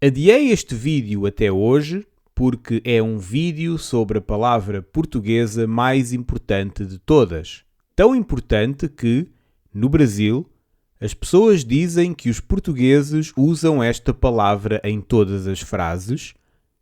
Adiei este vídeo até hoje porque é um vídeo sobre a palavra portuguesa mais importante de todas. Tão importante que, no Brasil, as pessoas dizem que os portugueses usam esta palavra em todas as frases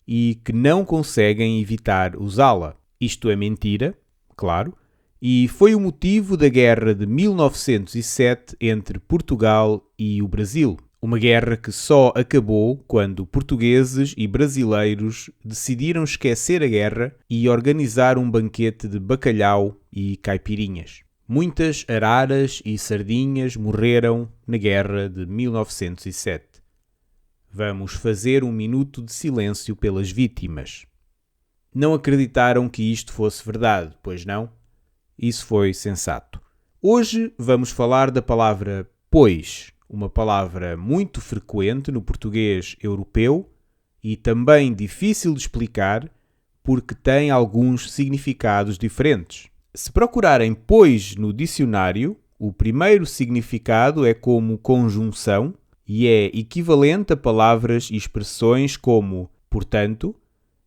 e que não conseguem evitar usá-la. Isto é mentira, claro, e foi o motivo da guerra de 1907 entre Portugal e o Brasil. Uma guerra que só acabou quando portugueses e brasileiros decidiram esquecer a guerra e organizar um banquete de bacalhau e caipirinhas. Muitas araras e sardinhas morreram na guerra de 1907. Vamos fazer um minuto de silêncio pelas vítimas. Não acreditaram que isto fosse verdade, pois não? Isso foi sensato. Hoje vamos falar da palavra pois, uma palavra muito frequente no português europeu e também difícil de explicar porque tem alguns significados diferentes. Se procurarem pois no dicionário, o primeiro significado é como conjunção e é equivalente a palavras e expressões como portanto,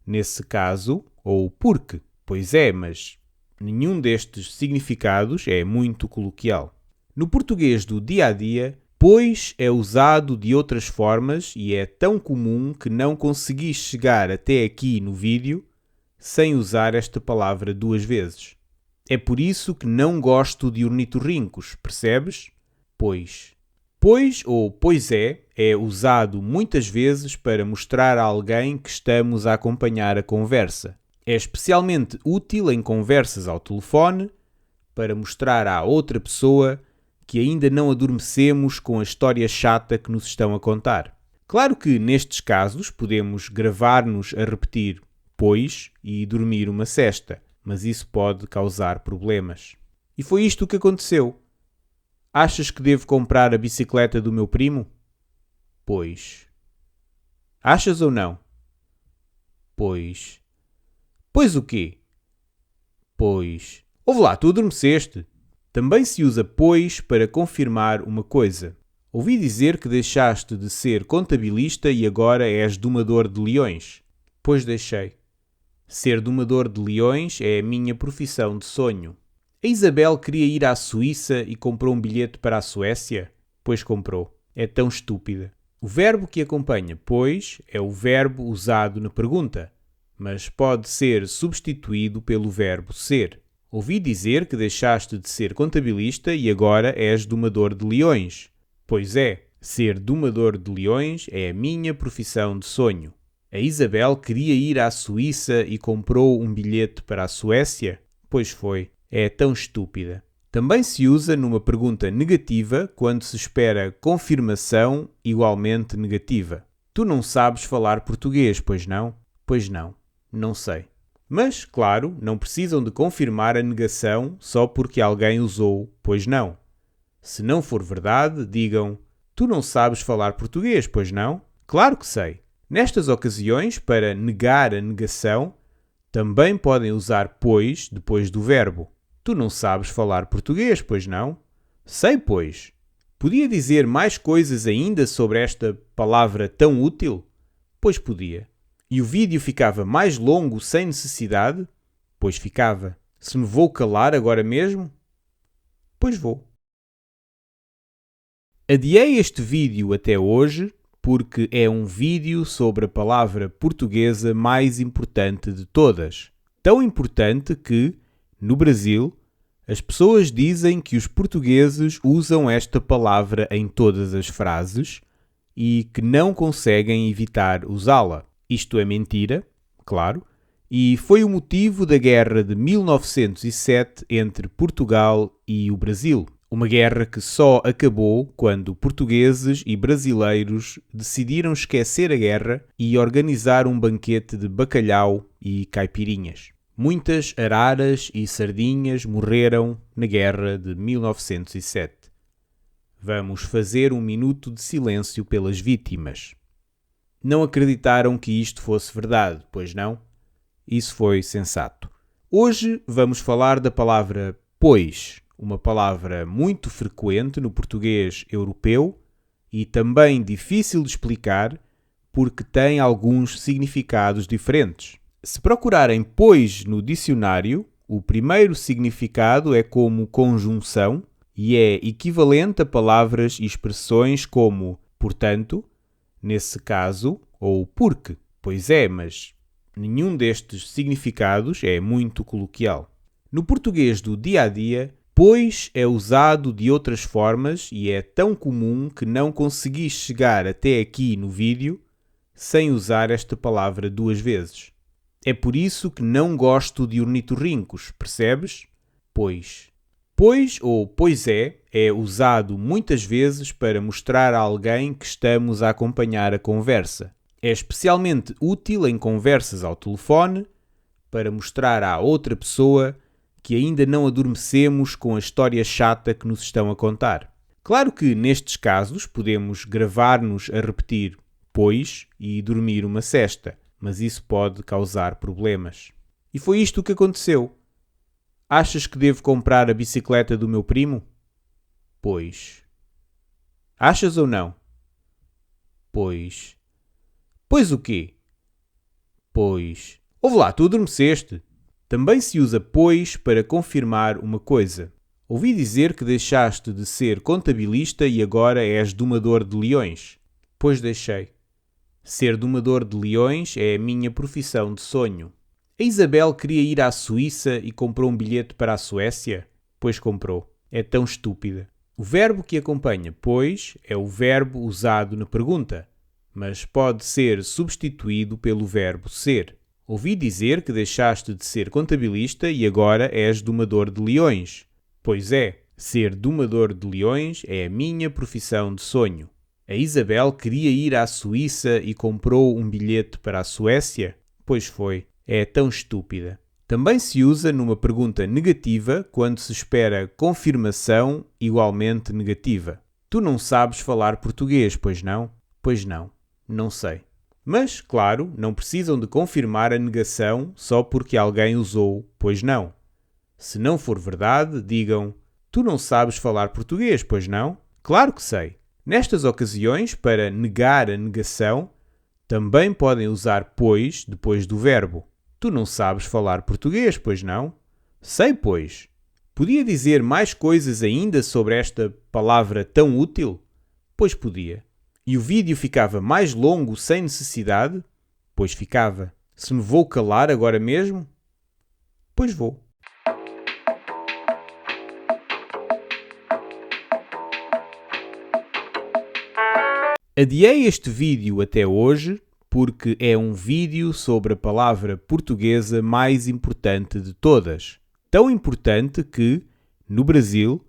nesse caso, ou porque. Pois é, mas nenhum destes significados é muito coloquial. No português do dia a dia, pois é usado de outras formas e é tão comum que não consegui chegar até aqui no vídeo sem usar esta palavra duas vezes. É por isso que não gosto de ornitorrincos, percebes? Pois. Pois ou pois é usado muitas vezes para mostrar a alguém que estamos a acompanhar a conversa. É especialmente útil em conversas ao telefone para mostrar à outra pessoa que ainda não adormecemos com a história chata que nos estão a contar. Claro que nestes casos podemos gravar-nos a repetir pois e dormir uma sesta, mas isso pode causar problemas. E foi isto que aconteceu. Achas que devo comprar a bicicleta do meu primo? Pois. Achas ou não? Pois. Pois o quê? Pois. Ouve lá, tu adormeceste. Também se usa pois para confirmar uma coisa. Ouvi dizer que deixaste de ser contabilista e agora és domador de leões. Pois deixei. Ser domador de leões é a minha profissão de sonho. A Isabel queria ir à Suíça e comprou um bilhete para a Suécia? Pois comprou. É tão estúpida. O verbo que acompanha pois é o verbo usado na pergunta, mas pode ser substituído pelo verbo ser. Ouvi dizer que deixaste de ser contabilista e agora és domador de leões. Pois é, ser domador de leões é a minha profissão de sonho. A Isabel queria ir à Suíça e comprou um bilhete para a Suécia? Pois foi. É tão estúpida. Também se usa numa pergunta negativa quando se espera confirmação igualmente negativa. Tu não sabes falar português, pois não? Pois não. Não sei. Mas, claro, não precisam de confirmar a negação só porque alguém usou pois não. Se não for verdade, digam: tu não sabes falar português, pois não? Claro que sei. Nestas ocasiões, para negar a negação, também podem usar pois depois do verbo. Tu não sabes falar português, pois não? Sei, pois. Podia dizer mais coisas ainda sobre esta palavra tão útil? Pois podia. E o vídeo ficava mais longo sem necessidade? Pois ficava. Se me vou calar agora mesmo? Pois vou. Adiei este vídeo até hoje porque é um vídeo sobre a palavra portuguesa mais importante de todas. Tão importante que, no Brasil, as pessoas dizem que os portugueses usam esta palavra em todas as frases e que não conseguem evitar usá-la. Isto é mentira, claro, e foi o motivo da guerra de 1907 entre Portugal e o Brasil. Uma guerra que só acabou quando portugueses e brasileiros decidiram esquecer a guerra e organizar um banquete de bacalhau e caipirinhas. Muitas araras e sardinhas morreram na guerra de 1907. Vamos fazer um minuto de silêncio pelas vítimas. Não acreditaram que isto fosse verdade, pois não? Isso foi sensato. Hoje vamos falar da palavra pois, uma palavra muito frequente no português europeu e também difícil de explicar porque tem alguns significados diferentes. Se procurarem pois no dicionário, o primeiro significado é como conjunção e é equivalente a palavras e expressões como portanto, nesse caso, ou porque. Pois é, mas nenhum destes significados é muito coloquial. No português do dia a dia, pois é usado de outras formas e é tão comum que não consegui chegar até aqui no vídeo sem usar esta palavra duas vezes. É por isso que não gosto de ornitorrincos, percebes? Pois. Pois ou pois é usado muitas vezes para mostrar a alguém que estamos a acompanhar a conversa. É especialmente útil em conversas ao telefone para mostrar à outra pessoa que ainda não adormecemos com a história chata que nos estão a contar. Claro que nestes casos podemos gravar-nos a repetir pois e dormir uma sesta, mas isso pode causar problemas. E foi isto que aconteceu. Achas que devo comprar a bicicleta do meu primo? Pois. Achas ou não? Pois. Pois o quê? Pois. Ouve lá, tu adormeceste. Também se usa pois para confirmar uma coisa. Ouvi dizer que deixaste de ser contabilista e agora és domador de leões. Pois deixei. Ser domador de leões é a minha profissão de sonho. A Isabel queria ir à Suíça e comprou um bilhete para a Suécia? Pois comprou. É tão estúpida. O verbo que acompanha pois é o verbo usado na pergunta, mas pode ser substituído pelo verbo ser. Ouvi dizer que deixaste de ser contabilista e agora és domador de leões. Pois é, ser domador de leões é a minha profissão de sonho. A Isabel queria ir à Suíça e comprou um bilhete para a Suécia? Pois foi. É tão estúpida. Também se usa numa pergunta negativa quando se espera confirmação igualmente negativa. Tu não sabes falar português, pois não? Pois não. Não sei. Mas, claro, não precisam de confirmar a negação só porque alguém usou pois não. Se não for verdade, digam: tu não sabes falar português, pois não? Claro que sei. Nestas ocasiões, para negar a negação, também podem usar pois depois do verbo. Tu não sabes falar português, pois não? Sei, pois. Podia dizer mais coisas ainda sobre esta palavra tão útil? Pois podia. E o vídeo ficava mais longo sem necessidade? Pois ficava. Se me vou calar agora mesmo? Pois vou. Adiei este vídeo até hoje porque é um vídeo sobre a palavra portuguesa mais importante de todas. Tão importante que, no Brasil,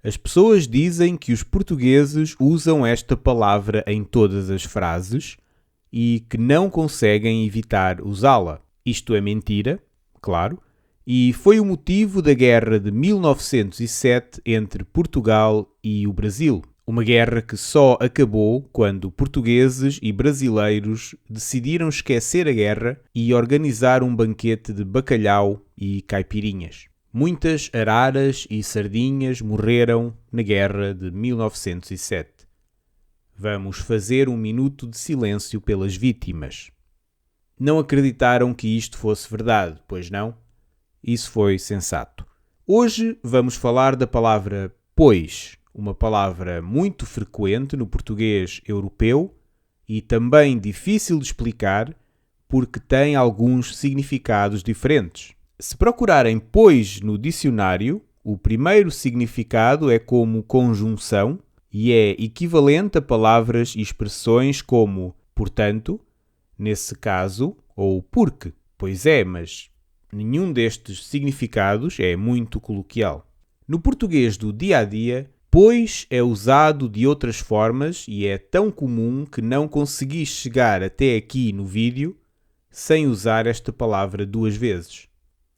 as pessoas dizem que os portugueses usam esta palavra em todas as frases e que não conseguem evitar usá-la. Isto é mentira, claro, e foi o motivo da guerra de 1907 entre Portugal e o Brasil. Uma guerra que só acabou quando portugueses e brasileiros decidiram esquecer a guerra e organizar um banquete de bacalhau e caipirinhas. Muitas araras e sardinhas morreram na guerra de 1907. Vamos fazer um minuto de silêncio pelas vítimas. Não acreditaram que isto fosse verdade, pois não? Isso foi sensato. Hoje vamos falar da palavra pois, uma palavra muito frequente no português europeu e também difícil de explicar porque tem alguns significados diferentes. Se procurarem pois no dicionário, o primeiro significado é como conjunção e é equivalente a palavras e expressões como portanto, nesse caso, ou porque. Pois é, mas nenhum destes significados é muito coloquial. No português do dia a dia, pois é usado de outras formas e é tão comum que não consegui chegar até aqui no vídeo sem usar esta palavra duas vezes.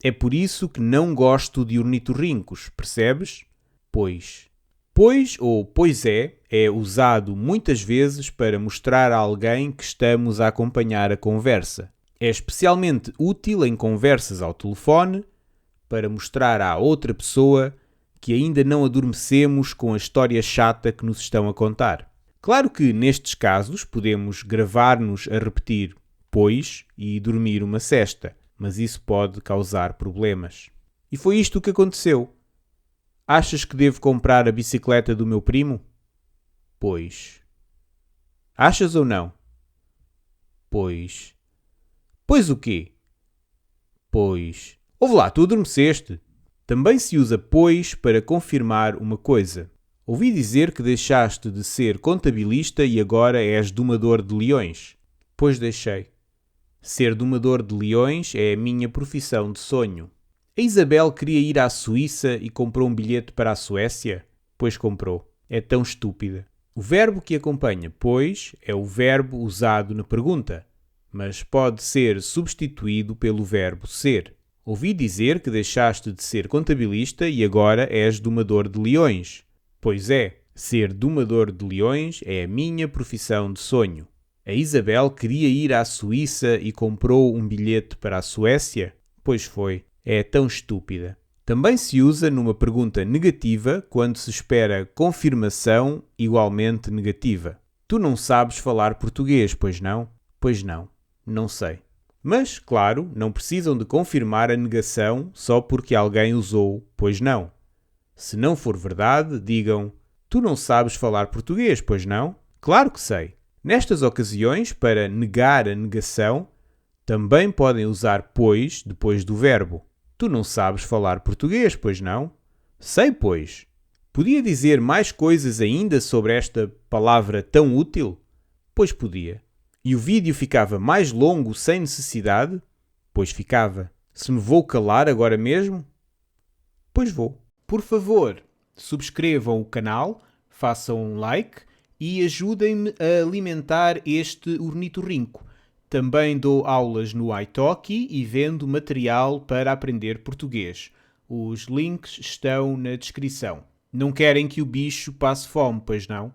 É por isso que não gosto de ornitorrincos, percebes? Pois. Pois ou pois é usado muitas vezes para mostrar a alguém que estamos a acompanhar a conversa. É especialmente útil em conversas ao telefone para mostrar à outra pessoa que ainda não adormecemos com a história chata que nos estão a contar. Claro que nestes casos podemos gravar-nos a repetir pois e dormir uma sesta, mas isso pode causar problemas. E foi isto que aconteceu. Achas que devo comprar a bicicleta do meu primo? Pois. Achas ou não? Pois. Pois o quê? Pois. Ouve lá, tu adormeceste. Também se usa pois para confirmar uma coisa. Ouvi dizer que deixaste de ser contabilista e agora és domador de leões. Pois deixei. Ser domador de leões é a minha profissão de sonho. A Isabel queria ir à Suíça e comprou um bilhete para a Suécia? Pois comprou. É tão estúpida. O verbo que acompanha pois é o verbo usado na pergunta, mas pode ser substituído pelo verbo ser. Ouvi dizer que deixaste de ser contabilista e agora és domador de leões. Pois é, ser domador de leões é a minha profissão de sonho. A Isabel queria ir à Suíça e comprou um bilhete para a Suécia? Pois foi. É tão estúpida. Também se usa numa pergunta negativa quando se espera confirmação igualmente negativa. Tu não sabes falar português, pois não? Pois não. Não sei. Mas, claro, não precisam de confirmar a negação só porque alguém usou pois não. Se não for verdade, digam: tu não sabes falar português, pois não? Claro que sei. Nestas ocasiões, para negar a negação, também podem usar pois depois do verbo. Tu não sabes falar português, pois não? Sei, pois. Podia dizer mais coisas ainda sobre esta palavra tão útil? Pois podia. E o vídeo ficava mais longo sem necessidade? Pois ficava. Se me vou calar agora mesmo? Pois vou. Por favor, subscrevam o canal, façam um like e ajudem-me a alimentar este ornitorrinco. Também dou aulas no italki e vendo material para aprender português. Os links estão na descrição. Não querem que o bicho passe fome, pois não?